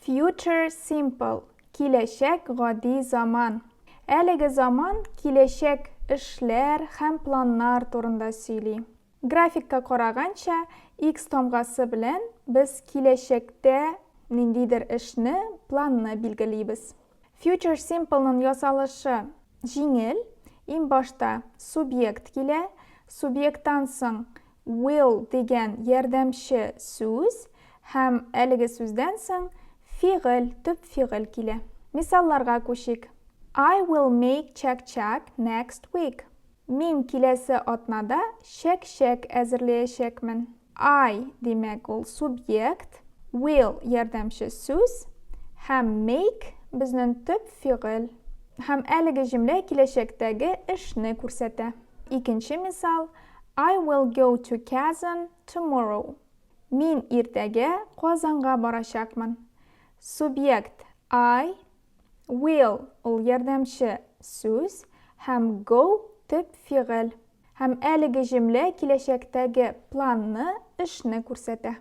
Future simple. Киләчәк гади заман. Әлеге заман киләчәк эшләр һәм планнар турында сөйли. Графикка караганча, X тамгасы белән без киләчәктә ниндидер эшне, планны билгелибез. Future simple'ның ясалышы җиңел. Иң башта субъект килә. Субъекттан соң will дигән ярдәмче сүз һәм әлеге сүздән соң фигыль, төп фигыль килә. Мисалларга күчик. I will make чак-чак next week. Мин киләсе атнада чәк-чәк әзерләячәкмен. I димәк ул субъект, will ярдәмче сүз һәм make безнең төп фигыль. Һәм әлеге җөмлә киләчәктәге эшне күрсәтә. Икенче мисал. I will go to Kazan tomorrow. Мин иртәгә Казанга барачакмын. Субъект I, will ул ярдәмче сүз һәм go төп фигыль. Һәм әлеге җөмлә киләчәктәге планны, эшне күрсәтә.